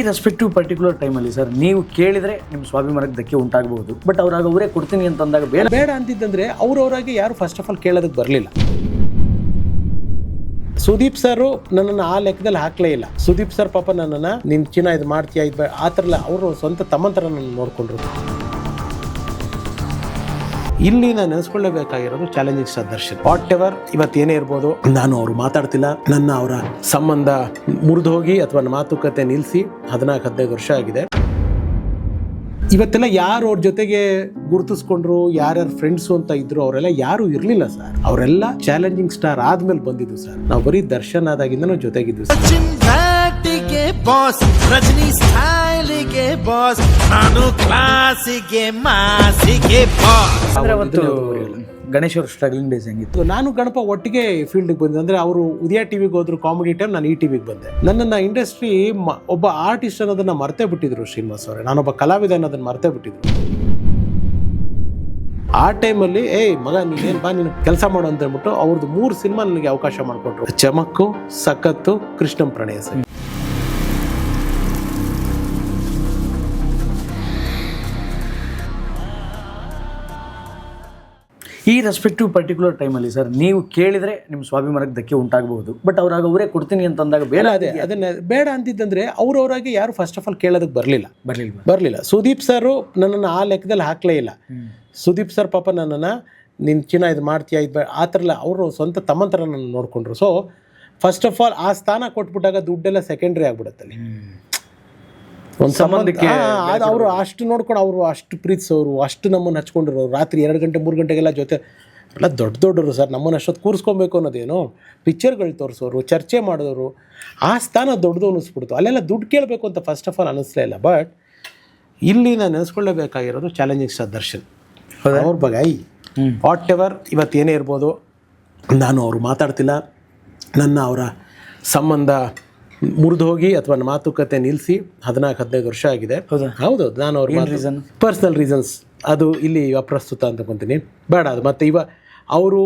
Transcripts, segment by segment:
Respective particular ಟೈಮಲ್ಲಿ sir ನೀವು ಕೇಳಿದರೆ ನಿಮ್ಮ ಸ್ವಾಭಿಮಾನಕ್ಕೆ ಧಕ್ಕೆ ಉಂಟಾಗಬಹುದು. ಬಟ್ ಅವ್ರಾಗ ಅವರೇ ಕೊಡ್ತೀನಿ ಅಂತಂದಾಗ ಬೇಡ ಅಂತಿದ್ದಂದ್ರೆ ಅವ್ರವರಾಗಿ ಯಾರು ಫಸ್ಟ್ ಆಫ್ ಆಲ್ ಕೇಳೋದಕ್ಕೆ ಬರಲಿಲ್ಲ. ಸುದೀಪ್ ಸರ್ ನನ್ನನ್ನು ಆ ಲೆಕ್ಕದಲ್ಲಿ ಹಾಕಲೇ ಇಲ್ಲ. ಸುದೀಪ್ ಸರ್ ಪಾಪ ನನ್ನನ್ನು ನಿನ್ನ ಚಿನ್ನ ಇದು ಮಾಡ್ತೀಯಾ ಇದು ಆ ಥರ ಎಲ್ಲ ಅವರು ಸ್ವಂತ ತಮ್ಮನ ಥರ ನನ್ನ ನೋಡ್ಕೊಂಡ್ರು. ಇಲ್ಲಿ ನಾನು ನೆನೆಸ್ಕೊಳ್ಳೇಬೇಕಾಗಿರೋದು challenging star Darshan. What ಇವತ್ತೇನೇ ಇರ್ಬೋದು, ನಾನು ಅವರು ಮಾತಾಡ್ತಿಲ್ಲ. ನನ್ನ ಅವರ ಸಂಬಂಧ ಮುರಿದು ಹೋಗಿ ಅಥವಾ ಮಾತುಕತೆ ನಿಲ್ಲಿಸಿ 14-15 ವರ್ಷ ಆಗಿದೆ. ಇವತ್ತೆಲ್ಲ ಯಾರು ಅವ್ರ ಜೊತೆಗೆ ಗುರುತಿಸ್ಕೊಂಡ್ರು, ಯಾರ್ಯಾರು ಫ್ರೆಂಡ್ಸು ಅಂತ ಇದ್ರು, ಅವರೆಲ್ಲ ಯಾರು ಇರಲಿಲ್ಲ ಸರ್. ಅವರೆಲ್ಲ ಚಾಲೆಂಜಿಂಗ್ ಸ್ಟಾರ್ ಆದ್ಮೇಲೆ ಬಂದಿದ್ದು ಸರ್. ನಾವು ಬರೀ ದರ್ಶನ್ ಆದಾಗಿಂದನೂ ಜೊತೆಗಿದ್ವಿ ಸರ್. ಬಾಸ್ ರಜನಿ ಸ್ಟೈಲಿಗೆ ಬಾಸ್, ನಾನು ಕ್ಲಾಸಿಗೆ ಮಾಸಿಗೆ ಬಾಸ್. ಅಂದ್ರೆ ಅವತ್ತು ಗಣೇಶ್ ಅವ್ರ ಸ್ಟ್ರಗ್ಲಿಂಗ್ ಡೇಸ್ ಹೆಂಗಿತ್ತು? ನಾನು ಗಣಪ ಒಟ್ಟಿಗೆ ಫೀಲ್ಡ್ಗೆ ಬಂದೆ. ಅಂದರೆ ಅವರು ಉದಯ ಟಿವಿಗೆ ಹೋದ್ರು ಕಾಮಿಡಿ ಟೈಮ್, ನಾನು ಈ ಟಿವಿಗೆ ಬಂದೆ. ನನ್ನನ್ನು ಇಂಡಸ್ಟ್ರಿ ಒಬ್ಬ ಆರ್ಟಿಸ್ಟ್ ಅನ್ನೋದನ್ನ ಮರ್ತೇ ಬಿಟ್ಟಿದ್ರು ಶ್ರೀನಿವಾಸ್ ಅವರೇ. ನಾನೊಬ್ಬ ಕಲಾವಿದ ಅನ್ನೋದನ್ನ ಮರ್ತೇ ಬಿಟ್ಟಿದ್ರು. ಆ ಟೈಮಲ್ಲಿ ಮಗ ನೀನೇನು ಬಾ ನೀನು ಕೆಲಸ ಮಾಡು ಅಂತ ಹೇಳ್ಬಿಟ್ಟು ಅವ್ರದ್ದು 3 ಸಿನಿಮಾ ನನಗೆ ಅವಕಾಶ ಮಾಡಿಕೊಟ್ರು. ಚಮಕ್ಕು, ಸಖತ್ತು, ಕೃಷ್ಣಂ ಪ್ರಣಯ ಸರ್. ಈ ರೆಸ್ಪೆಕ್ಟಿವ್ ಪರ್ಟಿಕ್ಯುಲರ್ ಟೈಮಲ್ಲಿ ಸರ್ ನೀವು ಕೇಳಿದರೆ ನಿಮ್ಮ ಸ್ವಾಭಿಮಾನಕ್ಕೆ ಧಕ್ಕೆ ಉಂಟಾಗಬಹುದು. ಬಟ್ ಅವ್ರಾಗ ಅವರೇ ಕೊಡ್ತೀನಿ ಅಂತಂದಾಗ ಅದನ್ನ ಬೇಡ ಅಂತಿದ್ದಂದ್ರೆ ಅವ್ರವರಾಗಿ ಯಾರು ಫಸ್ಟ್ ಆಫ್ ಆಲ್ ಕೇಳೋದಕ್ಕೆ ಬರಲಿಲ್ಲ. ಸುದೀಪ್ ಸರ್ ನನ್ನನ್ನು ಆ ಲೆಕ್ಕದಲ್ಲಿ ಹಾಕಲೇ ಇಲ್ಲ. ಸುದೀಪ್ ಸರ್ ಪಾಪ ನನ್ನನ್ನು ನಿನ್ನ ಚಿನ್ನ ಇದು ಮಾಡ್ತೀಯಾ ಇದು ಆ ಥರ ಎಲ್ಲ ಅವರು ಸ್ವಂತ ತಮ್ಮನ ಥರ ನನ್ನ ನೋಡಿಕೊಂಡ್ರು. ಸೊ ಫಸ್ಟ್ ಆಫ್ ಆಲ್ ಆ ಸ್ಥಾನ ಕೊಟ್ಬಿಟ್ಟಾಗ ದುಡ್ಡೆಲ್ಲ ಸೆಕೆಂಡ್ರಿ ಆಗ್ಬಿಡುತ್ತಲ್ಲಿ. ಒಂದು ಸಂಬಂಧಕ್ಕೆ ಅವರು ಅಷ್ಟು ನೋಡ್ಕೊಂಡು, ಅವರು ಅಷ್ಟು ಪ್ರೀತಿಸೋರು, ಅಷ್ಟು ನಮ್ಮನ್ನು ಹಚ್ಕೊಂಡಿರೋರು. ರಾತ್ರಿ 2 ಗಂಟೆ 3 ಗಂಟೆಗೆಲ್ಲ ಜೊತೆ ಎಲ್ಲ ದೊಡ್ಡವರು ಸರ್. ನಮ್ಮನ್ನು ಅಷ್ಟೊತ್ತು ಕೂರಿಸ್ಕೊಬೇಕು ಅನ್ನೋದೇನು, ಪಿಕ್ಚರ್ಗಳು ತೋರಿಸೋರು, ಚರ್ಚೆ ಮಾಡಿದವರು. ಆ ಸ್ಥಾನ ದೊಡ್ಡದು ಅನ್ನಿಸ್ಬಿಡ್ತು. ಅಲ್ಲೆಲ್ಲ ದುಡ್ಡು ಕೇಳಬೇಕು ಅಂತ ಫಸ್ಟ್ ಆಫ್ ಆಲ್ ಅನ್ನಿಸ್ಲೇ ಇಲ್ಲ. ಬಟ್ ಇಲ್ಲಿ ನಾನು ನೆನೆಸ್ಕೊಳ್ಳೇಬೇಕಾಗಿರೋದು ಚಾಲೆಂಜಿಂಗ್ ಸ್ಟಾರ್ ದರ್ಶನ್. ಅವ್ರ ಬಗ್ಗೆ ವಾಟ್ ಎವರ್ ಇವತ್ತೇನೇ ಇರ್ಬೋದು, ನಾನು ಅವರು ಮಾತಾಡ್ತಿಲ್ಲ. ನನ್ನ ಅವರ ಸಂಬಂಧ ಮುರಿದು ಹೋಗಿ ಅಥವಾ ಮಾತುಕತೆ ನಿಲ್ಲಿಸಿ 14-15 ವರ್ಷ ಆಗಿದೆ. ಹೌದು, ನಾನು ಅವ್ರ ಪರ್ಸ್ನಲ್ ರೀಸನ್ಸ್ ಅದು ಇಲ್ಲಿ ಅಪ್ರಸ್ತುತ ಅಂತ ಅಂದ್ಕೊತೀನಿ. ಬೇಡ ಅದು. ಮತ್ತು ಅವರು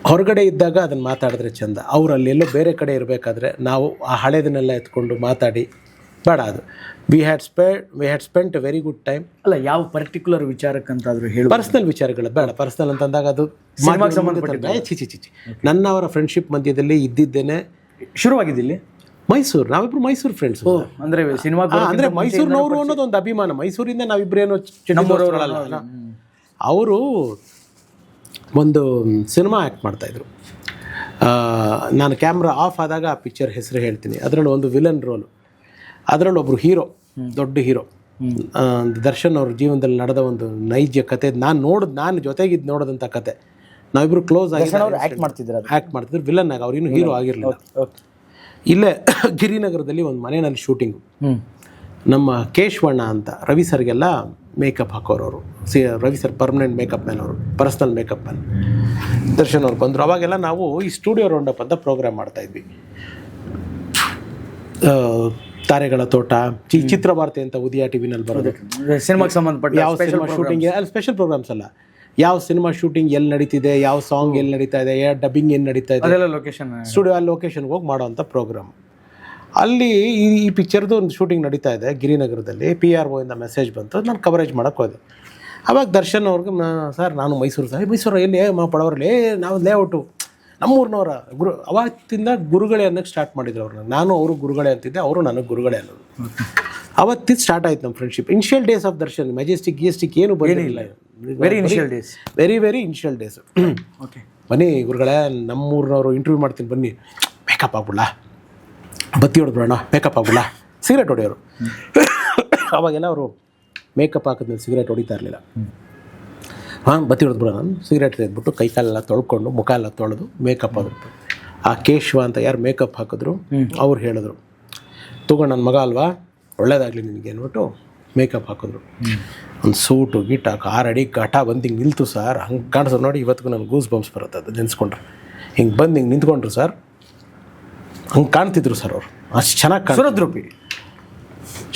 ಹೊರಗಡೆ ಇದ್ದಾಗ ಅದನ್ನು ಮಾತಾಡಿದ್ರೆ ಚೆಂದ. ಅವರು ಅಲ್ಲೆಲ್ಲೋ ಬೇರೆ ಕಡೆ ಇರಬೇಕಾದ್ರೆ ನಾವು ಆ ಹಳೆದನ್ನೆಲ್ಲ ಎತ್ಕೊಂಡು ಮಾತಾಡಿ ಬೇಡ ಅದು. We had spent A very good time. ಅಲ್ಲ, ಯಾವ ಪರ್ಟಿಕ್ಯುಲರ್ ವಿಚಾರಕ್ಕಂತಾದರೂ ಹೇಳಿ. ಪರ್ಸ್ನಲ್ ವಿಚಾರಗಳು ಬೇಡ. ಪರ್ಸ್ನಲ್ ಅಂತಂದಾಗ ಅದು ಚಿಚಿ ನನ್ನ ಅವರ ಫ್ರೆಂಡ್ಶಿಪ್ ಮಧ್ಯದಲ್ಲಿ ಇದ್ದಿದ್ದೇನೆ ಶುರುವಾಗಿದ್ದಿಲ್ಲಿ ಮೈಸೂರು. ನಾವಿಬ್ರು ಮೈಸೂರು ಫ್ರೆಂಡ್ಸ್. ಅಂದರೆ ಸಿನಿಮಾ ಅಂದರೆ ಮೈಸೂರಿನವರು ಅನ್ನೋದು ಒಂದು ಅಭಿಮಾನ. ಮೈಸೂರಿಂದ ನಾವಿಬ್ರೇನೋ ಚಿಕ್ಕವರಲ್ಲ. ಅವರು ಒಂದು ಸಿನಿಮಾ ಆ್ಯಕ್ಟ್ ಮಾಡ್ತಾಯಿದ್ರು. ನಾನು ಕ್ಯಾಮ್ರಾ ಆಫ್ ಆದಾಗ ಆ ಪಿಕ್ಚರ್ ಹೆಸರು ಹೇಳ್ತೀನಿ. ಅದರಲ್ಲಿ ಒಂದು ವಿಲನ್ ರೋಲು. ಅದರಲ್ಲಿ ಒಬ್ಬರು ಹೀರೋ, ದೊಡ್ಡ ಹೀರೋ. ದರ್ಶನ್ ಅವ್ರ ಜೀವನದಲ್ಲಿ ನಡೆದ ಒಂದು ನೈಜ ಕತೆ. ನಾನು ಜೊತೆಗಿದ್ದು ನೋಡೋದಂಥ ಕತೆ. ನಾವಿಬ್ರು ಕ್ಲೋಸ್ ಆಗಿ ಆ್ಯಕ್ಟ್ ಮಾಡ್ತಿದ್ರು ವಿಲನ್ ಆಗಿ. ಅವ್ರೇನು ಹೀರೋ ಆಗಿರಲಿಲ್ಲ. ಇಲ್ಲೇ ಗಿರಿನಗರದಲ್ಲಿ ಒಂದು ಮನೆಯಲ್ಲಿ ಶೂಟಿಂಗು. ನಮ್ಮ ಕೇಶವಣ್ಣ ಅಂತ ರವಿ ಸರ್ಗೆಲ್ಲ ಮೇಕಪ್ ಹಾಕೋರವರು. Ravi sir permanent makeup man, ಅವರು ಪರ್ಸ್ನಲ್ ಮೇಕಪ್ ಮ್ಯಾನ್. ದರ್ಶನ್ ಅವ್ರು ಬಂದರು. ಅವಾಗೆಲ್ಲ ನಾವು ಈ ಸ್ಟುಡಿಯೋ ರೌಂಡಪ್ ಅಂತ ಪ್ರೋಗ್ರಾಮ್ ಮಾಡ್ತಾಯಿದ್ವಿ. ತಾರೆಗಳ ತೋಟ, ಚಿತ್ರಭಾರತಿ ಅಂತ ಉದಯ ಟಿವಿನಲ್ಲಿ ಬರೋದು. ಸಿನಿಮಾಗೆ ಸಂಬಂಧಪಟ್ಟ ಯಾವ ಸಿನಿಮಾ ಶೂಟಿಂಗ್, ಅಲ್ಲಿ ಸ್ಪೆಷಲ್ ಪ್ರೋಗ್ರಾಮ್ಸ್ ಅಲ್ಲ, ಯಾವ ಸಿನಿಮಾ ಶೂಟಿಂಗ್ ಎಲ್ಲಿ ನಡೀತಿದೆ, ಯಾವ ಸಾಂಗ್ ಎಲ್ಲಿ ನಡೀತಾ ಇದೆ, ಯಾವ ಡಬ್ಬಿಂಗ್ ಏನು ನಡೀತಾ ಇದೆ, ಲೊಕೇಶನ್ ಸ್ಟುಡಿಯೋ ಅಲ್ಲಿ ಲೊಕೇಶನ್ಗೆ ಹೋಗಿ ಮಾಡೋವಂಥ ಪ್ರೋಗ್ರಾಮ್. ಅಲ್ಲಿ ಈ ಪಿಕ್ಚರ್ದು ಒಂದು ಶೂಟಿಂಗ್ ನಡೀತಾ ಇದೆ ಗಿರಿನಗರದಲ್ಲಿ. PRO ಇಂದ ಮೆಸೇಜ್ ಬಂತು. ನಾನು ಕವರೇಜ್ ಮಾಡೋಕ್ಕೆ ಹೋದೆ. ಅವಾಗ ದರ್ಶನ್ ಅವ್ರಿಗೆ, ಸರ್ ನಾನು ಮೈಸೂರು ಎಲ್ಲಿ ಪಡವರಲ್ಲಿ ನಾವು ಲೇಔಟು ನಮ್ಮೂರಿನವರ ಅವತ್ತಿಂದ ಗುರುಗಳೇ ಅನ್ನೋಕ್ಕೆ ಸ್ಟಾರ್ಟ್ ಮಾಡಿದ್ರು ಅವ್ರನ್ನ. ನಾನು ಅವರು ಗುರುಗಳೇ ಅಂತಿದ್ದೆ, ಅವರು ನನಗೆ ಗುರುಗಳೇ ಅನ್ನೋದು. ಅವತ್ತಿದ್ದು ಸ್ಟಾರ್ಟ್ ಆಯ್ತು ನಮ್ಮ friendship. Initial days of Darshan Majestic ಏನು ಬಂದಿರಲಿಲ್ಲ. Very initial days. ಓಕೆ, ಬನ್ನಿ ಗುರುಗಳೇ, ನಮ್ಮೂರಿನವರು ಇಂಟರ್ವ್ಯೂ ಮಾಡ್ತೀನಿ, ಬನ್ನಿ, ಮೇಕಪ್ ಆಗ್ಬಿಡಲ್ಲ, ಬತ್ತಿ ಹೊಡೆದ್ಬಿಡೋಣ, ಮೇಕಪ್ ಆಗ್ಬಿಡಲ್ಲ, ಸಿಗರೇಟ್ ಹೊಡೆಯೋರು. ಅವಾಗೆಲ್ಲ ಅವರು ಮೇಕಪ್ ಹಾಕಿದ್ಮೇಲೆ ಸಿಗರೇಟ್ ಹೊಡಿತಾ ಇರಲಿಲ್ಲ. ಬತ್ತಿ ಹೊಡೆದ್ಬಿಡೋಣ, ಸಿಗರೇಟ್ ತೆಗೆದ್ಬಿಟ್ಟು ಕೈ ಕಾಲೆಲ್ಲ ತೊಳ್ಕೊಂಡು ಮುಖ ಎಲ್ಲ ತೊಳೆದು ಮೇಕಪ್ ಆಗುತ್ತೆ. ಆ ಕೇಶವ ಅಂತ ಯಾರು ಮೇಕಪ್ ಹಾಕಿದ್ರು ಅವ್ರು ಹೇಳಿದ್ರು, ತಗೊಂಡು ನನ್ನ ಮಗ ಅಲ್ವಾ, ಒಳ್ಳೇದಾಗಲಿ ನಿನಗೆ ಅಂದ್ಬಿಟ್ಟು ಮೇಕಪ್ ಹಾಕಿದ್ರು. ಒಂದು ಸೂಟು ಗೀಟ್ 6 ಅಡಿ ಘಟ ಬಂದು ಹಿಂಗೆ ನಿಲ್ತು ಸರ್. ಹಂಗೆ ಕಾಣಿಸೋದು ನೋಡಿ ಇವತ್ತಿಗೂ ನನಗೆ ಗೂಸ್ ಬಂಪ್ಸ್ ಬರುತ್ತೆ ಅದು ನೆನೆಸ್ಕೊಂಡ್ರೆ. ಹಿಂಗೆ ಬಂದು ಹಿಂಗೆ ನಿಂತ್ಕೊಂಡ್ರು ಸರ್. ಹಂಗೆ ಕಾಣ್ತಿದ್ರು ಸರ್ ಅವರು. ಅಷ್ಟು ಚೆನ್ನಾಗಿ ಕಾಣಿಸಿದ್ರು.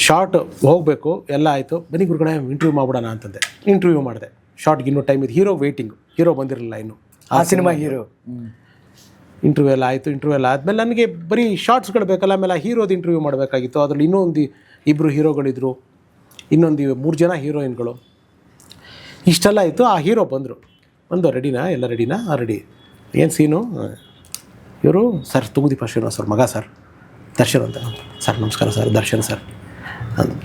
ಶಾರ್ಟ್ ಹೋಗಬೇಕು, ಎಲ್ಲ ಆಯಿತು. ಬನ್ನಿ ಗುರುಗಳೇ ಇಂಟರ್ವ್ಯೂ ಮಾಡ್ಬಿಡೋಣ ಅಂತಂದೆ. ಇಂಟರ್ವ್ಯೂ ಮಾಡಿದೆ. ಶಾರ್ಟ್ಗೆ ಇನ್ನೂ ಟೈಮ್ ಇದೆ. Hero waiting. ಹೀರೋ ಬಂದಿರಲಿಲ್ಲ ಇನ್ನು. ಆ ಸಿನಿಮಾ ಹೀರೋ ಇಂಟರ್ವ್ಯೂ ಎಲ್ಲ ಆಯಿತು. ಇಂಟರ್ವ್ಯೂ ಎಲ್ಲ ಆದಮೇಲೆ ನನಗೆ ಬರೀ ಶಾರ್ಟ್ಸ್ಗಳು ಬೇಕಲ್ಲ, ಆಮೇಲೆ ಹೀರೋದು ಇಂಟರ್ವ್ಯೂ ಮಾಡಬೇಕಾಗಿತ್ತು. ಅದರಲ್ಲಿ ಇನ್ನೊಂದು 2 ಹೀರೋಗಳಿದ್ರು, ಇನ್ನೊಂದು 3 ಜನ ಹೀರೋಯಿನ್ಗಳು. ಇಷ್ಟೆಲ್ಲ ಆಯಿತು. ಆ ಹೀರೋ ಬಂದು ರೆಡಿನಾ, ಎಲ್ಲ ರೆಡಿನಾ? ರೆಡಿ. ಏನು ಸೀನು? ಇವರು ಸರ್ ತೂಗುದೀಪ ಶ್ರೀನಿವಾಸ್ ಅವ್ರ ಮಗ ಸರ್, ದರ್ಶನ್ ಅಂತ. ಸರ್ ನಮಸ್ಕಾರ ಸರ್, ದರ್ಶನ್ ಸರ್ ಅಂದು.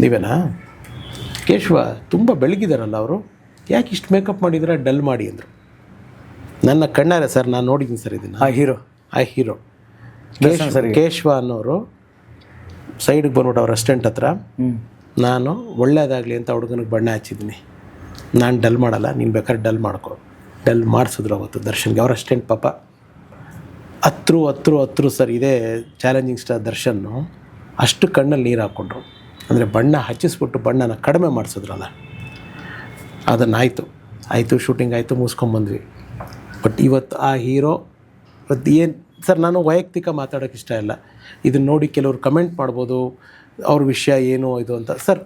ನೀವೇನಾ? ಕೇಶವ ತುಂಬ ಬೆಳಗಿದಾರಲ್ಲ ಅವರು, ಯಾಕೆ ಇಷ್ಟು ಮೇಕಪ್ ಮಾಡಿದ್ರೆ ಡಲ್ ಮಾಡಿ ಅಂದರು. ನನ್ನ ಕಣ್ಣಾರೆ ಸರ್, ನಾನು ನೋಡಿದ್ದೀನಿ ಸರ್ ಇದನ್ನು. ಆ ಹೀರೋ ಕೇಶವ ಅನ್ನೋರು ಸೈಡಿಗೆ ಬಂದ್ಬಿಟ್ಟು ಅವ್ರ ಅಸ್ಟೆಂಟ್ ಹತ್ರ, ನಾನು ಒಳ್ಳೇದಾಗಲಿ ಅಂತ ಹುಡುಗನಿಗೆ ಬಣ್ಣ ಹಚ್ಚಿದ್ದೀನಿ, ನಾನು ಡಲ್ ಮಾಡಲ್ಲ, ನೀನು ಬೇಕಾದ್ರೆ ಡಲ್ ಮಾಡ್ಕೊ. ಡಲ್ ಮಾಡಿಸಿದ್ರು ಅವತ್ತು ದರ್ಶನ್ಗೆ. ಅವ್ರ ಅಸ್ಟೆಂಟ್ ಪಾಪ ಹತ್ರು ಸರ್. ಇದೇ ಚಾಲೆಂಜಿಂಗ್ ಸ್ಟಾರ್ ದರ್ಶನ್ನು ಅಷ್ಟು ಕಣ್ಣಲ್ಲಿ ನೀರು ಹಾಕ್ಕೊಂಡ್ರು. ಅಂದರೆ ಬಣ್ಣ ಹಚ್ಚಿಸ್ಬಿಟ್ಟು ಬಣ್ಣನ ಕಡಿಮೆ ಮಾಡಿಸಿದ್ರಲ್ಲ, ಅದನ್ನಾಯಿತು ಶೂಟಿಂಗ್ ಆಯಿತು, ಮುಗಿಸ್ಕೊಂಬಂದ್ವಿ. ಬಟ್ ಇವತ್ತು ಆ ಹೀರೋ ಏನು ಸರ್, ನಾನು ವೈಯಕ್ತಿಕ ಮಾತಾಡೋಕ್ಕೆ ಇಷ್ಟ ಇಲ್ಲ. ಇದನ್ನು ನೋಡಿ ಕೆಲವರು ಕಮೆಂಟ್ ಮಾಡ್ಬೋದು, ಅವ್ರ ವಿಷಯ ಏನು ಇದು ಅಂತ. ಸರ್,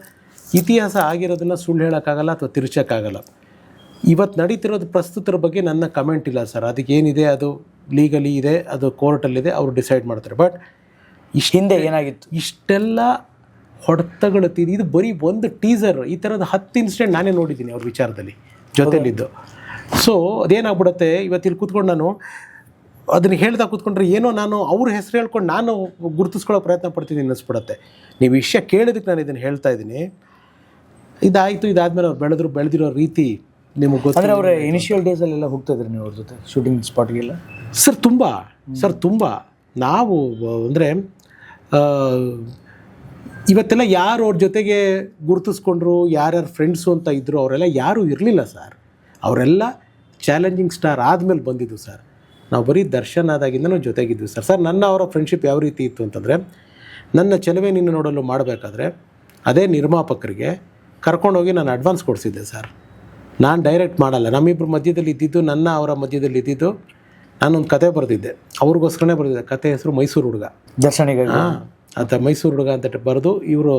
ಇತಿಹಾಸ ಆಗಿರೋದನ್ನು ಸುಳ್ಳು ಹೇಳೋಕ್ಕಾಗಲ್ಲ ಅಥವಾ ತಿರ್ಚೋಕ್ಕಾಗಲ್ಲ. ಇವತ್ತು ನಡೀತಿರೋದು ಪ್ರಸ್ತುತರ ಬಗ್ಗೆ ನನ್ನ ಕಮೆಂಟ್ ಇಲ್ಲ ಸರ್. ಅದಕ್ಕೇನಿದೆ ಅದು ಲೀಗಲಿ ಇದೆ, ಅದು ಕೋರ್ಟಲ್ಲಿದೆ, ಅವರು ಡಿಸೈಡ್ ಮಾಡ್ತಾರೆ. ಬಟ್ ಹಿಂದೆ ಏನಾಗಿತ್ತು ಇಷ್ಟೆಲ್ಲ ಹೊಡೆತಗಳು ಇದು ಬರೀ ಒಂದು ಟೀಸರ್. ಈ ಥರದ 10 ಇನ್ಸಿಡೆಂಟ್ ನಾನೇ ನೋಡಿದ್ದೀನಿ ಅವ್ರ ವಿಚಾರದಲ್ಲಿ ಜೊತೆಲಿದ್ದು. ಸೊ ಅದೇನಾಗ್ಬಿಡುತ್ತೆ, ಇವತ್ತಿಲ್ಲಿ ಕೂತ್ಕೊಂಡು ನಾನು ಅದನ್ನು ಹೇಳ್ದಾಗ ಕೂತ್ಕೊಂಡ್ರೆ ಏನೋ ನಾನು ಅವ್ರ ಹೆಸರು ಹೇಳ್ಕೊಂಡು ನಾನು ಗುರುತಿಸ್ಕೊಳ್ಳೋ ಪ್ರಯತ್ನ ಪಡ್ತೀನಿ ಅನ್ನಿಸ್ಬಿಡುತ್ತೆ. ನೀವು ವಿಷಯ ಕೇಳೋದಕ್ಕೆ ನಾನು ಇದನ್ನು ಹೇಳ್ತಾ ಇದ್ದೀನಿ. ಇದಾಯಿತು, ಇದಾದಮೇಲೆ ಅವ್ರು ಬೆಳೆದಿರೋ ರೀತಿ ನಿಮಗೆ ಗೊತ್ತಾದರೆ ಅವರ ಇನಿಷಿಯಲ್ ಡೇಸಲ್ಲೆಲ್ಲ ಹೋಗ್ತಾಯಿದ್ರಿ ನೀವು ಅವ್ರ ಜೊತೆ ಶೂಟಿಂಗ್ ಸ್ಪಾಟ್ಗೆಲ್ಲ? ಸರ್ ತುಂಬ ನಾವು ಅಂದರೆ ಇವತ್ತೆಲ್ಲ ಯಾರು ಅವ್ರ ಜೊತೆಗೆ ಗುರುತಿಸ್ಕೊಂಡ್ರು, ಯಾರ್ಯಾರು ಫ್ರೆಂಡ್ಸು ಅಂತ ಇದ್ದರು, ಅವರೆಲ್ಲ ಯಾರೂ ಇರಲಿಲ್ಲ ಸರ್. ಅವರೆಲ್ಲ ಚಾಲೆಂಜಿಂಗ್ ಸ್ಟಾರ್ ಆದಮೇಲೆ ಬಂದಿದ್ದು ಸರ್. ನಾವು ಬರೀ ದರ್ಶನ್ ಆದಾಗಿಂದನೂ ಜೊತೆಗಿದ್ವಿ ಸರ್. ನನ್ನ ಅವರ ಫ್ರೆಂಡ್ಶಿಪ್ ಯಾವ ರೀತಿ ಇತ್ತು ಅಂತಂದರೆ, ನನ್ನ ಚೆಲುವೆ ನಿನ್ನ ನೋಡಲು ಮಾಡಬೇಕಾದ್ರೆ ಅದೇ ನಿರ್ಮಾಪಕರಿಗೆ ಕರ್ಕೊಂಡೋಗಿ ನಾನು ಅಡ್ವಾನ್ಸ್ ಕೊಡಿಸಿದ್ದೆ ಸರ್. ನಾನು ಡೈರೆಕ್ಟ್ ಮಾಡಲ್ಲ. ನಮ್ಮಿಬ್ಬರ ಮಧ್ಯದಲ್ಲಿ ಇದ್ದಿದ್ದು, ನನ್ನ ಅವರ ಮಧ್ಯದಲ್ಲಿ ಇದ್ದಿದ್ದು, ನಾನೊಂದು ಕತೆ ಬರೆದಿದ್ದೆ, ಅವ್ರಿಗೋಸ್ಕರನೇ ಬರೆದಿದ್ದೆ. ಕತೆ ಹೆಸರು ಮೈಸೂರು ಹುಡುಗ. ದರ್ಶನಿಗೆ ಮೈಸೂರು ಹುಡುಗ ಅಂತ ಬರೆದು ಇವರು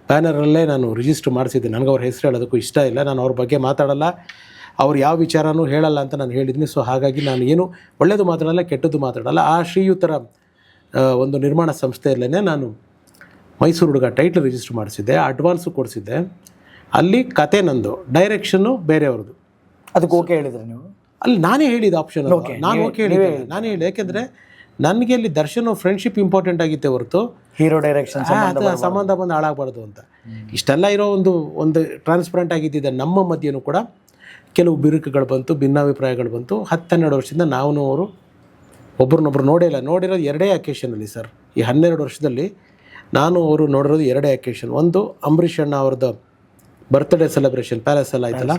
ಬ್ಯಾನರಲ್ಲೇ ನಾನು ರಿಜಿಸ್ಟರ್ ಮಾಡಿಸಿದ್ದೆ. ನನಗೆ ಅವ್ರ ಹೆಸರು ಹೇಳೋದಕ್ಕೂ ಇಷ್ಟ ಇಲ್ಲ, ನಾನು ಅವ್ರ ಬಗ್ಗೆ ಮಾತಾಡಲ್ಲ, ಅವ್ರು ಯಾವ ವಿಚಾರನೂ ಹೇಳಲ್ಲ ಅಂತ ನಾನು ಹೇಳಿದ್ದೀನಿ. ಸೊ ಹಾಗಾಗಿ ನಾನು ಏನು ಒಳ್ಳೆಯದು ಮಾತಾಡಲ್ಲ, ಕೆಟ್ಟದ್ದು ಮಾತಾಡಲ್ಲ. ಆ ಶ್ರೀಯುತರ ಒಂದು ನಿರ್ಮಾಣ ಸಂಸ್ಥೆಯಲ್ಲೇ ನಾನು ಮೈಸೂರು ಹುಡುಗ ಟೈಟ್ಲ್ ರಿಜಿಸ್ಟರ್ ಮಾಡಿಸಿದ್ದೆ, ಅಡ್ವಾನ್ಸು ಕೊಡಿಸಿದ್ದೆ. ಅಲ್ಲಿ ಕತೆ ನಂದು, ಡೈರೆಕ್ಷನ್ನು ಬೇರೆಯವ್ರದ್ದು. ಅದಕ್ಕೆ ಓಕೆ ಹೇಳಿದ್ರೆ ನೀವು? ಅಲ್ಲಿ ನಾನೇ ಹೇಳಿದ ಆಪ್ಷನ್, ನಾನು ಓಕೆ ಹೇಳಿದೆ, ನಾನೇ ಹೇಳಿದೆ. ಯಾಕೆಂದರೆ ನನಗೆ ಅಲ್ಲಿ ದರ್ಶನ್ ಫ್ರೆಂಡ್ಶಿಪ್ ಇಂಪಾರ್ಟೆಂಟ್ ಆಗಿತ್ತೆ ಹೊರತು ಹೀರೋ ಡೈರೆಕ್ಷನ್ ಸಂಬಂಧ ಬಂದು ಹಾಳಾಗಬಾರ್ದು ಅಂತ. ಇಷ್ಟೆಲ್ಲ ಇರೋ ಒಂದು ಟ್ರಾನ್ಸ್ಪರೆಂಟ್ ಆಗಿದ್ದಿದ್ದ ನಮ್ಮ ಮಧ್ಯೆಯೂ ಕೂಡ ಕೆಲವು ಬಿರುಕುಗಳು ಬಂತು, ಭಿನ್ನಾಭಿಪ್ರಾಯಗಳು ಬಂತು. 10-12 ವರ್ಷದಿಂದ ನಾವು ಅವರು ಒಬ್ರನ್ನೊಬ್ರು ನೋಡಿರೋದು 2 ಅಕೇಶನಲ್ಲಿ ಸರ್. ಈ 12 ವರ್ಷದಲ್ಲಿ ನಾನು ಅವರು ನೋಡಿರೋದು 2 ಅಕೇಶನ್. ಒಂದು ಅಂಬರೀಷ್ ಅಣ್ಣ ಅವ್ರದ್ದು ಬರ್ತ್ಡೇ ಸೆಲೆಬ್ರೇಷನ್ ಪ್ಯಾಲೇಸ್ ಎಲ್ಲ ಆಯ್ತಲ್ಲ,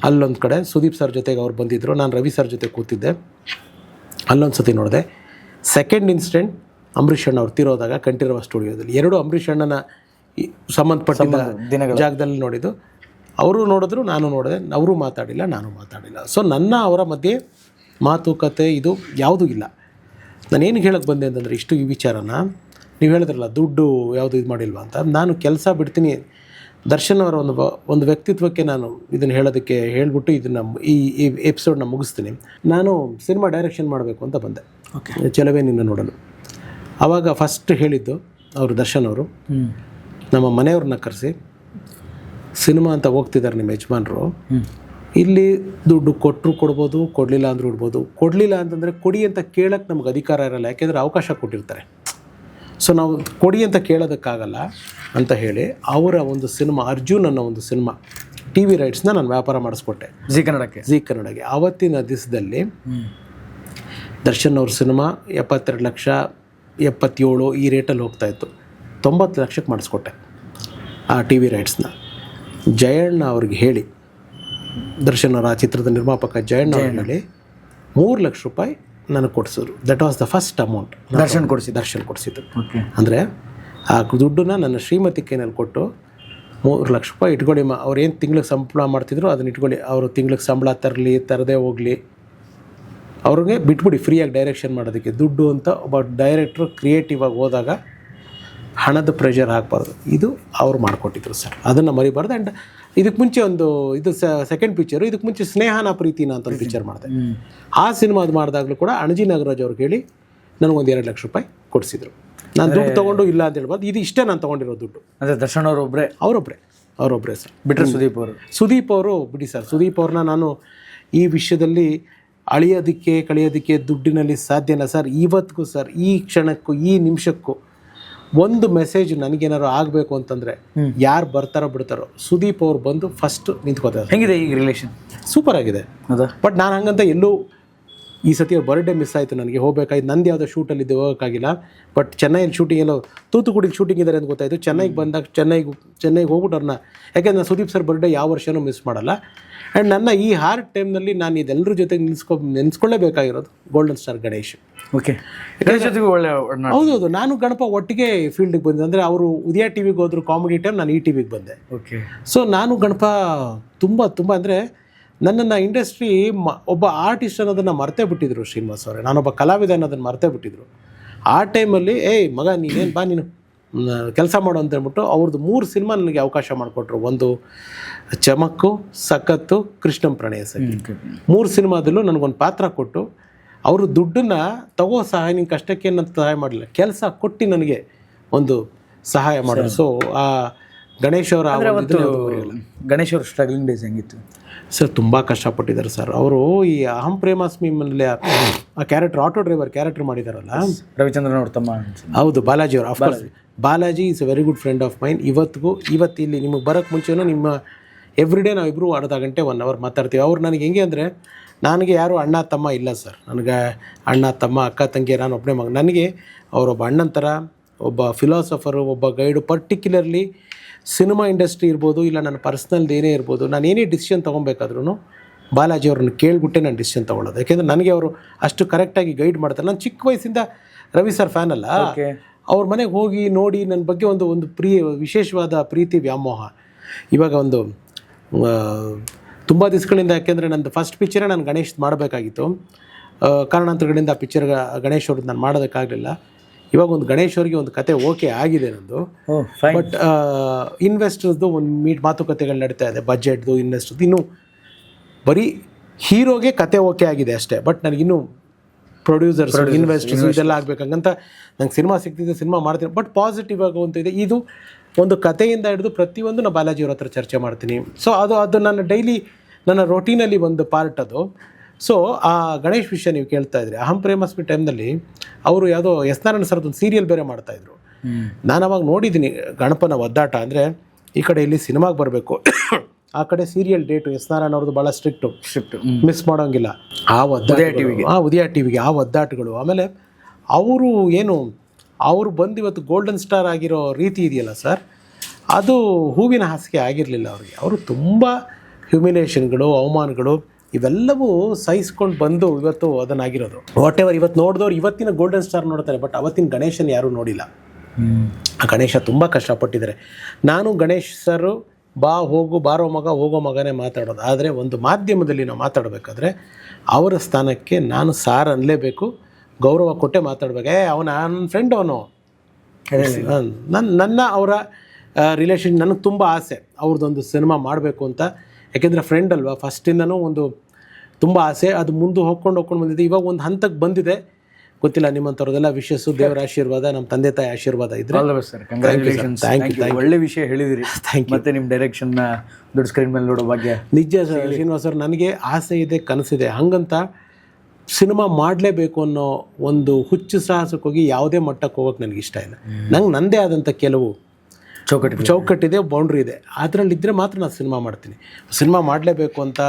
ಅಲ್ಲೊಂದು ಕಡೆ ಸುದೀಪ್ ಸರ್ ಜೊತೆಗೆ ಅವ್ರು ಬಂದಿದ್ದರು. ನಾನು ರವಿ ಸರ್ ಜೊತೆ ಕೂತಿದ್ದೆ, ಅಲ್ಲೊಂದು ಸತಿ ನೋಡಿದೆ. ಸೆಕೆಂಡ್ ಇನ್ಸಿಡೆಂಟ್ ಅಂಬರೀಷ್ ಅಣ್ಣ ಅವ್ರು ತೀರೋದಾಗ ಕಂಠೀರವ ಸ್ಟುಡಿಯೋದಲ್ಲಿ 2 ಅಂಬರೀಷ್ ಅಣ್ಣನ ಸಂಬಂಧಪಟ್ಟಿದ್ದ ಜಾಗದಲ್ಲಿ ನೋಡಿದ್ದು. ಅವರು ನೋಡಿದ್ರು, ನಾನು ನೋಡಿದೆ. ಅವರು ಮಾತಾಡಿಲ್ಲ, ನಾನು ಮಾತಾಡಿಲ್ಲ. ಸೊ ನನ್ನ ಅವರ ಮಧ್ಯೆ ಮಾತುಕತೆ ಇದು ಯಾವುದೂ ಇಲ್ಲ. ನಾನೇನು ಹೇಳಕ್ಕೆ ಬಂದೆ ಅಂತಂದರೆ, ಇಷ್ಟು ಈ ವಿಚಾರನ ನೀವು ಹೇಳಿದ್ರಲ್ಲ, ದುಡ್ಡು ಯಾವುದು ಇದು ಮಾಡಿಲ್ವಾ ಅಂತ. ನಾನು ಕೆಲಸ ಬಿಡ್ತೀನಿ, ದರ್ಶನ್ ಅವರ ಒಂದು ವ್ಯಕ್ತಿತ್ವಕ್ಕೆ ನಾನು ಇದನ್ನು ಹೇಳೋದಕ್ಕೆ ಹೇಳ್ಬಿಟ್ಟು ಇದನ್ನು ಈ ಎಪಿಸೋಡನ್ನ ಮುಗಿಸ್ತೀನಿ. ನಾನು ಸಿನಿಮಾ ಡೈರೆಕ್ಷನ್ ಮಾಡಬೇಕು ಅಂತ ಬಂದೆ, ಚೆಲುವೆ ನಿನ್ನ ನೋಡಲು. ಆವಾಗ ಫಸ್ಟ್ ಹೇಳಿದ್ದು ಅವರು ದರ್ಶನ್ ಅವರು, ನಮ್ಮ ಮನೆಯವ್ರನ್ನ ಕರೆಸಿ, ಸಿನಿಮಾ ಅಂತ ಹೋಗ್ತಿದ್ದಾರೆ ನಿಮ್ಮ ಯಜಮಾನರು, ಇಲ್ಲಿ ದುಡ್ಡು ಕೊಟ್ಟರು ಕೊಡ್ಬೋದು, ಕೊಡಲಿಲ್ಲ ಅಂದರೂ ಇಡ್ಬೋದು. ಕೊಡಲಿಲ್ಲ ಅಂತಂದರೆ ಕೊಡಿ ಅಂತ ಕೇಳೋಕ್ಕೆ ನಮ್ಗೆ ಅಧಿಕಾರ ಇರಲ್ಲ, ಯಾಕೆಂದರೆ ಅವಕಾಶ ಕೊಟ್ಟಿರ್ತಾರೆ. ಸೊ ನಾವು ಕೊಡಿ ಅಂತ ಕೇಳೋದಕ್ಕಾಗಲ್ಲ ಅಂತ ಹೇಳಿ ಅವರ ಒಂದು ಸಿನಿಮಾ ಅರ್ಜುನ್ ಅನ್ನೋ ಒಂದು ಸಿನಿಮಾ TV ರೈಟ್ಸ್ನ ನಾನು ವ್ಯಾಪಾರ ಮಾಡಿಸ್ಕೊಟ್ಟೆ ಜಿ ಕನ್ನಡಗೆ. ಆವತ್ತಿನ ದಿವಸದಲ್ಲಿ ದರ್ಶನ್ ಅವ್ರ ಸಿನಿಮಾ 72 ಲಕ್ಷ 77 ಈ ರೇಟಲ್ಲಿ ಹೋಗ್ತಾಯಿತ್ತು. 90 ಲಕ್ಷಕ್ಕೆ ಮಾಡಿಸ್ಕೊಟ್ಟೆ ಆ TV ರೈಟ್ಸ್ನ. ಜಯಣ್ಣ ಅವ್ರಿಗೆ ಹೇಳಿ, ದರ್ಶನ್ ಅವರ ಆ ಚಿತ್ರದ ನಿರ್ಮಾಪಕ ಜಯಣ್ಣ ಅವ್ರಿಗೆ ಹೇಳಿ 3 ಲಕ್ಷ ರೂಪಾಯಿ ನನಗೆ ಕೊಡಿಸಿದ್ರು. That was the first amount Darshan ಕೊಡಿಸಿದ್ದು. ಅಂದರೆ ಆ ದುಡ್ಡನ್ನ ನನ್ನ ಶ್ರೀಮತಿ ಕೈನಲ್ಲಿ ಕೊಟ್ಟು 3 ಲಕ್ಷ ರೂಪಾಯಿ ಇಟ್ಕೊಳ್ಳಿ, ಅವ್ರು ಏನು ತಿಂಗ್ಳಿಗೆ ಸಂಬಳ ಮಾಡ್ತಿದ್ರು ಅದನ್ನ ಇಟ್ಕೊಳ್ಳಿ, ಅವರು ತಿಂಗ್ಳಿಗೆ ಸಂಬಳ ತರದೇ ಹೋಗಲಿ, ಅವ್ರಿಗೆ ಬಿಟ್ಬಿಡಿ ಫ್ರೀಯಾಗಿ ಡೈರೆಕ್ಷನ್ ಮಾಡೋದಕ್ಕೆ. ದುಡ್ಡು ಅಂತ ಒಬ್ಬ ಡೈರೆಕ್ಟ್ರು ಕ್ರಿಯೇಟಿವ್ ಆಗಿ ಹೋದಾಗ ಹಣದ ಪ್ರೆಷರ್ ಹಾಕಬಾರ್ದು, ಇದು ಅವ್ರು ಮಾಡಿಕೊಟ್ಟಿದ್ರು ಸರ್. ಅದನ್ನು ಮರಿಬಾರ್ದು. ಆ್ಯಂಡ್ ಇದಕ್ಕೆ ಮುಂಚೆ ಒಂದು ಇದು ಸೆಕೆಂಡ್ ಪಿಕ್ಚರು, ಇದಕ್ಕೆ ಮುಂಚೆ ಸ್ನೇಹನ ಪ್ರೀತಿನ ಅಂತ ಒಂದು ಪಿಕ್ಚರ್ ಮಾಡಿದೆ. ಆ ಸಿನಿಮಾ ಅದು ಮಾಡಿದಾಗಲೂ ಕೂಡ ಅಣಜಿ ನಾಗರಾಜ್ ಅವ್ರು ಹೇಳಿ ನನಗೊಂದು 2 ಲಕ್ಷ ರೂಪಾಯಿ ಕೊಡಿಸಿದ್ರು. ನಾನು ದುಡ್ಡು ತೊಗೊಂಡು ಇಲ್ಲ ಅಂತ ಹೇಳ್ಬಾರ್ದು, ಇದು ಇಷ್ಟೇ ನಾನು ತೊಗೊಂಡಿರೋ ದುಡ್ಡು. ಅದೇ ದರ್ಶನ್ ಅವರೊಬ್ಬರೇ ಸರ್. ಬಿಟ್ಟರೆ ಸುದೀಪ್ ಅವರು ಬಿಡಿ ಸರ್, ಸುದೀಪ್ ಅವ್ರನ್ನ ನಾನು ಈ ವಿಷಯದಲ್ಲಿ ಕಳೆಯೋದಕ್ಕೆ ದುಡ್ಡಿನಲ್ಲಿ ಸಾಧ್ಯ ಇಲ್ಲ ಸರ್. ಇವತ್ತಿಗೂ ಸರ್, ಈ ಕ್ಷಣಕ್ಕೂ ಈ ನಿಮಿಷಕ್ಕೂ ಒಂದು ಮೆಸೇಜ್ ನನಗೇನಾದ್ರು ಆಗಬೇಕು ಅಂತಂದರೆ ಯಾರು ಬರ್ತಾರೋ ಬಿಡ್ತಾರೋ ಸುದೀಪ್ ಅವ್ರು ಬಂದು ಫಸ್ಟ್ ನಿಂತ್ಕೋತಾರೆ. ಹೆಂಗಿದೆ ಈಗ ರಿಲೇಷನ್? ಸೂಪರ್ ಆಗಿದೆ. ಹೌದಾ? ಬಟ್ ನಾನು ಹಂಗಂತ ಎಲ್ಲೂ ಈ ಸತಿ ಅವ್ರ ಬರ್ಡೇ ಮಿಸ್ ಆಯಿತು, ನನಗೆ ಹೋಗ್ಬೇಕಾಯ್ತು. ನಂದು ಯಾವುದೋ ಶೂಟಲ್ಲಿದ್ದು ಹೋಗೋಕ್ಕಾಗಿಲ್ಲ. ಬಟ್ ಚೆನ್ನೈಯಲ್ಲಿ ಶೂಟಿಂಗ್ ಎಲ್ಲೋ ತೂತುಕುಡಿಗೆ ಶೂಟಿಂಗ್ ಇದ್ದಾರೆ ಅಂತ ಗೊತ್ತಾಯಿತು. ಚೆನ್ನೈಗೆ ಬಂದಾಗ ಚೆನ್ನೈಗೆ ಹೋಗ್ಬಿಟ್ಟು ಅವ್ರನ್ನ, ಯಾಕೆಂದ್ರೆ ನಾನು ಸುದೀಪ್ ಸರ್ ಬರ್ಡೇ ಯಾವ ವರ್ಷವೂ ಮಿಸ್ ಮಾಡಲ್ಲ. ಆ್ಯಂಡ್ ನನ್ನ ಈ ಹಾರ್ಡ್ ಟೈಮ್ನಲ್ಲಿ ನಾನು ಇದೆಲ್ಲರ ಜೊತೆಗೆ ನೆನೆಸ್ಕೊಳ್ಳೇಬೇಕಾಗಿರೋದು ಗೋಲ್ಡನ್ ಸ್ಟಾರ್ ಗಣೇಶ್. ಓಕೆ, ಜೊತೆಗೂ ಒಳ್ಳೆ ಹೌದೌದು. ನಾನು ಗಣಪ ಒಟ್ಟಿಗೆ ಫೀಲ್ಡಿಗೆ ಬಂದೆ. ಅಂದರೆ ಅವರು ಉದಯ ಟಿ ವಿಗೆ ಹೋದ್ರು ಕಾಮಿಡಿ ಟೈಮ್, ನಾನು ಈ ಟಿ ವಿಗೆ ಬಂದೆ. ಓಕೆ. ಸೊ ನಾನು ಗಣಪ ತುಂಬ ಅಂದರೆ ನನ್ನನ್ನು ಇಂಡಸ್ಟ್ರಿ ಒಬ್ಬ ಆರ್ಟಿಸ್ಟ್ ಅನ್ನೋದನ್ನು ಮರ್ತೇ ಬಿಟ್ಟಿದ್ರು ಶ್ರೀನಿವಾಸ್ ಅವರೇ. ನಾನೊಬ್ಬ ಕಲಾವಿದ ಅನ್ನೋದನ್ನು ಮರ್ತೇ ಬಿಟ್ಟಿದ್ರು. ಆ ಟೈಮಲ್ಲಿ ಮಗ ನೀನೇನು ಬಾ ನೀನು ಕೆಲಸ ಮಾಡು ಅಂತ ಹೇಳ್ಬಿಟ್ಟು ಅವ್ರದ್ದು 3 ಸಿನಿಮಾ ನನಗೆ ಅವಕಾಶ ಮಾಡಿಕೊಟ್ರು. ಒಂದು ಚಮಕ್ಕು, ಸಖತ್ತು, ಕೃಷ್ಣಂ ಪ್ರಣಯ ಸಖಿ. 3 ಸಿನಿಮಾದಲ್ಲೂ ನನಗೊಂದು ಪಾತ್ರ ಕೊಟ್ಟು ಅವರು ದುಡ್ಡನ್ನು ತಗೋ ಸಹಾಯ, ನಿನ್ನ ಕಷ್ಟಕ್ಕೆ ಏನಂತ ಸಹಾಯ ಮಾಡಲಿಲ್ಲ, ಕೆಲಸ ಕೊಟ್ಟು ನನಗೆ ಒಂದು ಸಹಾಯ ಮಾಡೋದು. ಸೊ ಆ ಗಣೇಶ್ ಅವರ ಗಣೇಶ್ ಅವ್ರ ಸ್ಟ್ರಗ್ಲಿಂಗ್ ಡೇಸ್ ಹೆಂಗಿತ್ತು ಸರ್? ತುಂಬ ಕಷ್ಟಪಟ್ಟಿದ್ದಾರೆ ಸರ್ ಅವರು. ಈ ಅಹಂ ಪ್ರೇಮಾಸ್ಮಿ ಮನೇಲಿ ಆ ಕ್ಯಾರೆಕ್ಟರ್, ಆಟೋ ಡ್ರೈವರ್ ಕ್ಯಾರೆಕ್ಟರ್ ಮಾಡಿದಾರಲ್ಲ, ರವಿಚಂದ್ರನ್ ಅವ್ರ ತಮ್ಮ. ಹೌದು, ಬಾಲಾಜಿ ಅವರು. Of course Balaji is A very good friend of main. ಇವತ್ತು ಇಲ್ಲಿ ನಿಮಗೆ ಬರೋಕ್ಕೆ ಮುಂಚೆನೂ ನಿಮ್ಮ ಎವ್ರಿಡೇ ನಾವಿಬ್ಬರು ಅರ್ಧ ಗಂಟೆ 1 ಅವರ್ ಮಾತಾಡ್ತೀವಿ. ಅವ್ರು ನನಗೆ ಹೆಂಗೆ ಅಂದರೆ, ನನಗೆ ಯಾರು ಅಣ್ಣ ತಮ್ಮ ಇಲ್ಲ ಸರ್. ನನಗೆ ಅಣ್ಣ ತಮ್ಮ ಅಕ್ಕ ತಂಗಿ ನಾನು ಒಬ್ಬನೇ ಮಗ. ನನಗೆ ಅವರೊಬ್ಬ ಅಣ್ಣನ ಥರ, ಒಬ್ಬ ಫಿಲಾಸಫರು, ಒಬ್ಬ ಗೈಡು. ಪರ್ಟಿಕ್ಯುಲರ್ಲಿ ಸಿನಿಮಾ ಇಂಡಸ್ಟ್ರಿ ಇರ್ಬೋದು, ಇಲ್ಲ ನನ್ನ ಪರ್ಸ್ನಲ್ದು ಏನೇ ಇರ್ಬೋದು, ನಾನು ಏನೇ ಡಿಸಿಷನ್ ತೊಗೊಬೇಕಾದ್ರೂ ಬಾಲಾಜಿ ಅವ್ರನ್ನ ಕೇಳಿಬಿಟ್ಟೆ ನಾನು ಡಿಸಿಷನ್ ತೊಗೊಳ್ಳೋದು. ಯಾಕೆಂದರೆ ನನಗೆ ಅವರು ಅಷ್ಟು ಕರೆಕ್ಟಾಗಿ ಗೈಡ್ ಮಾಡ್ತಾರೆ. ನಾನು ಚಿಕ್ಕ ವಯಸ್ಸಿಂದ ರವಿ ಸರ್ ಫ್ಯಾನ್ ಅಲ್ಲ. ಅವ್ರ ಮನೆಗೆ ಹೋಗಿ ನೋಡಿ ನನ್ನ ಬಗ್ಗೆ ಒಂದು ವಿಶೇಷವಾದ ಪ್ರೀತಿ ವ್ಯಾಮೋಹ. ಇವಾಗ ಒಂದು ತುಂಬ ದಿವಸಗಳಿಂದ, ಯಾಕೆಂದರೆ ನಂದು ಫಸ್ಟ್ ಪಿಕ್ಚರೇ ನಾನು ಗಣೇಶ್ ಮಾಡಬೇಕಾಗಿತ್ತು. ಕಾರಣಾಂತರಗಳಿಂದ ಆ ಪಿಕ್ಚರ್ ಗಣೇಶ್ ಅವ್ರದ್ದು ನಾನು ಮಾಡೋದಕ್ಕಾಗಲಿಲ್ಲ. ಇವಾಗ ಒಂದು ಗಣೇಶ್ ಅವ್ರಿಗೆ ಒಂದು ಕತೆ ಓಕೆ ಆಗಿದೆ ನಂದು. ಬಟ್ ಇನ್ವೆಸ್ಟರ್ಸ್ದು ಒಂದು ಮಾತುಕತೆಗಳು ನಡೀತಾ ಇದೆ, ಬಜೆಟ್ದು, ಇನ್ವೆಸ್ಟರ್ದು. ಇನ್ನೂ ಬರೀ ಹೀರೋಗೆ ಕತೆ ಓಕೆ ಆಗಿದೆ ಅಷ್ಟೇ. ಬಟ್ ನನಗಿನ್ನೂ ಪ್ರೊಡ್ಯೂಸರ್ಸ್, ಇನ್ವೆಸ್ಟರ್ಸ್ ಇದೆಲ್ಲ ಆಗಬೇಕಂತ ನಂಗೆ ಸಿನಿಮಾ ಸಿಗ್ತಿದೆ, ಸಿನಿಮಾ ಮಾಡ್ತೀನಿ. ಬಟ್ ಪಾಸಿಟಿವ್ ಆಗುವಂಥ ಇದೆ. ಇದು ಒಂದು ಕಥೆಯಿಂದ ಹಿಡಿದು ಪ್ರತಿಯೊಂದು ನಾನು ಬಾಲಾಜಿಯವ್ರ ಹತ್ರ ಚರ್ಚೆ ಮಾಡ್ತೀನಿ. ಸೊ ಅದು ನನ್ನ ಡೈಲಿ ನನ್ನ ರೊಟೀನಲ್ಲಿ ಒಂದು ಪಾರ್ಟ್ ಅದು. ಸೊ ಆ ಗಣೇಶ್ ವಿಷಯ ನೀವು ಕೇಳ್ತಾ ಇದ್ರಿ. ಅಹಂ ಪ್ರೇಮಾಸ್ಮಿ ಟೈಮ್ನಲ್ಲಿ ಅವರು ಯಾವುದೋ ಎಸ್ ನಾರಾಯಣ ಸರ್ದು ಒಂದು ಸೀರಿಯಲ್ ಬೇರೆ ಮಾಡ್ತಾಯಿದ್ರು. ನಾನು ಅವಾಗ ನೋಡಿದ್ದೀನಿ ಗಣಪನ ಒದ್ದಾಟ. ಅಂದರೆ ಈ ಕಡೆ ಇಲ್ಲಿ ಸಿನಿಮಾಗೆ ಬರಬೇಕು, ಆ ಕಡೆ ಸೀರಿಯಲ್ ಡೇಟು ಎಸ್ ನಾರಾಯಣ ಅವ್ರದ್ದು ಭಾಳ ಸ್ಟ್ರಿಕ್ಟು, ಮಿಸ್ ಮಾಡೋಂಗಿಲ್ಲ. ಆ ಉದಯ ಟಿವಿಗೆ ಆ ಒದ್ದಾಟಗಳು. ಆಮೇಲೆ ಅವರು ಬಂದು ಇವತ್ತು ಗೋಲ್ಡನ್ ಸ್ಟಾರ್ ಆಗಿರೋ ರೀತಿ ಇದೆಯಲ್ಲ ಸರ್, ಅದು ಹೂವಿನ ಹಾಸಿಗೆ ಆಗಿರಲಿಲ್ಲ ಅವ್ರಿಗೆ. ಅವರು ತುಂಬ ಹ್ಯುಮಿಲೇಷನ್ಗಳು, ಅವಮಾನಗಳು ಇವೆಲ್ಲವೂ ಸಹಿಸ್ಕೊಂಡು ಬಂದು ಇವತ್ತು ಅದನ್ನಾಗಿರೋದು. ವಾಟ್ ಎವರ್ ಇವತ್ತು ನೋಡಿದವ್ರು ಇವತ್ತಿನ ಗೋಲ್ಡನ್ ಸ್ಟಾರ್ ನೋಡ್ತಾರೆ, ಬಟ್ ಅವತ್ತಿನ ಗಣೇಶನ ಯಾರೂ ನೋಡಿಲ್ಲ. ಆ ಗಣೇಶ ತುಂಬ ಕಷ್ಟಪಟ್ಟಿದ್ದಾರೆ. ನಾನು ಗಣೇಶ್ ಸರು ಬಾರೋ ಮಗ ಹೋಗೋ ಮಗನೇ ಮಾತಾಡೋದು. ಆದರೆ ಒಂದು ಮಾಧ್ಯಮದಲ್ಲಿ ನಾವು ಮಾತಾಡಬೇಕಾದ್ರೆ ಅವರ ಸ್ಥಾನಕ್ಕೆ ನಾನು ಸಾರ್ ಅನ್ನಲೇಬೇಕು, ಗೌರವ ಕೊಟ್ಟೆ ಮಾತಾಡ್ಬೇಕು. ನನ್ನ ಫ್ರೆಂಡ್ ಅವನು, ನನ್ನ ಅವರ ರಿಲೇಷನ್ ನನಗೆ ತುಂಬ ಆಸೆ ಅವ್ರದ್ದೊಂದು ಸಿನಿಮಾ ಮಾಡಬೇಕು ಅಂತ. ಯಾಕೆಂದರೆ ಫ್ರೆಂಡ್ ಅಲ್ವಾ, ಫಸ್ಟಿಂದನೂ ಒಂದು ತುಂಬ ಆಸೆ. ಅದು ಮುಂದೆ ಹೋಗ್ಕೊಂಡು ಬಂದಿದೆ. ಇವಾಗ ಒಂದು ಹಂತಕ್ಕೆ ಬಂದಿದೆ. ಗೊತ್ತಿಲ್ಲ, ನಿಮ್ಮಂಥವ್ರದೆಲ್ಲ ವಿಶಸ್ಸು, ದೇವರ ಆಶೀರ್ವಾದ, ನಮ್ಮ ತಂದೆ ತಾಯಿ ಆಶೀರ್ವಾದ ಇದ್ರೆ. ಒಳ್ಳೆ ವಿಷಯ ಹೇಳಿದಿರಿ. ಮತ್ತೆ ನಿಮ್ಮ ಡೈರೆಕ್ಷನ್ನ ದೊಡ್ಡ ಸ್ಕ್ರೀನ್ ಮೇಲೆ ನೋಡೋ ಭಾಗ್ಯ. ನಿಜ ಶ್ರೀನಿವಾಸ್ ಅವ್ರು, ನನಗೆ ಆಸೆ ಇದೆ, ಕನಸಿದೆ. ಹಂಗಂತ ಸಿನಿಮಾ ಮಾಡಲೇಬೇಕು ಅನ್ನೋ ಒಂದು ಹುಚ್ಚು ಸಾಹಸಕ್ಕೆ ಹೋಗಿ ಯಾವುದೇ ಮಟ್ಟಕ್ಕೆ ಹೋಗೋಕೆ ನನಗೆ ಇಷ್ಟ ಇಲ್ಲ. ನಂಗೆ ನನ್ನದೇ ಆದಂಥ ಕೆಲವು ಚೌಕಟ್ಟಿದೆ, ಬೌಂಡ್ರಿ ಇದೆ. ಅದರಲ್ಲಿದ್ದರೆ ಮಾತ್ರ ನಾನು ಸಿನಿಮಾ ಮಾಡ್ತೀನಿ. ಸಿನಿಮಾ ಮಾಡಲೇಬೇಕು ಅಂತ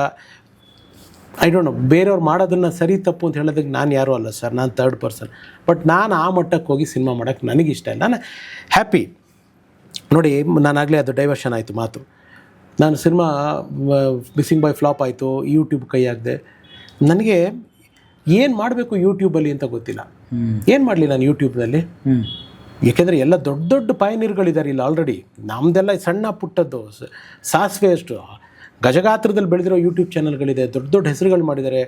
ಐ ಡೋಂಟ್ ನೋ, ಬೇರೆಯವ್ರು ಮಾಡೋದನ್ನು ಸರಿ ತಪ್ಪು ಅಂತ ಹೇಳೋದಕ್ಕೆ ನಾನು ಯಾರೂ ಅಲ್ಲ ಸರ್, ನಾನು 3rd ಪರ್ಸನ್. ಬಟ್ ನಾನು ಆ ಮಟ್ಟಕ್ಕೆ ಹೋಗಿ ಸಿನಿಮಾ ಮಾಡೋಕ್ಕೆ ನನಗಿಷ್ಟ ಇಲ್ಲ. ನಾನು ಹ್ಯಾಪಿ. ನೋಡಿ, ನಾನಾಗಲೇ ಅದು ಡೈವರ್ಷನ್ ಆಯಿತು ಮಾತು. ನಾನು ಸಿನಿಮಾ ಮಿಸ್ಸಿಂಗ್ ಬಾಯ್ ಫ್ಲಾಪ್ ಆಯಿತು, ಯೂಟ್ಯೂಬ್ ಕೈ ಹಾಕಿದೆ. ನನಗೆ ಏನು ಮಾಡಬೇಕು ಯೂಟ್ಯೂಬಲ್ಲಿ ಅಂತ ಗೊತ್ತಿಲ್ಲ. ಏನು ಮಾಡಲಿ ನಾನು ಯೂಟ್ಯೂಬ್ನಲ್ಲಿ? ಏಕೆಂದರೆ ಎಲ್ಲ ದೊಡ್ಡ ದೊಡ್ಡ ಪಾಯನೀರ್ಗಳಿದ್ದಾರೆ ಇಲ್ಲಿ ಆಲ್ರೆಡಿ. ನಮ್ಮದೆಲ್ಲ ಸಣ್ಣ ಪುಟ್ಟದ್ದು ಸಾಸಿವೆ ಅಷ್ಟು ಗಜಗಾತ್ರದಲ್ಲಿ ಬೆಳೆದಿರೋ ಯೂಟ್ಯೂಬ್ ಚಾನಲ್ಗಳಿದೆ, ದೊಡ್ಡ ದೊಡ್ಡ ಹೆಸರುಗಳು ಮಾಡಿದ್ದಾರೆ.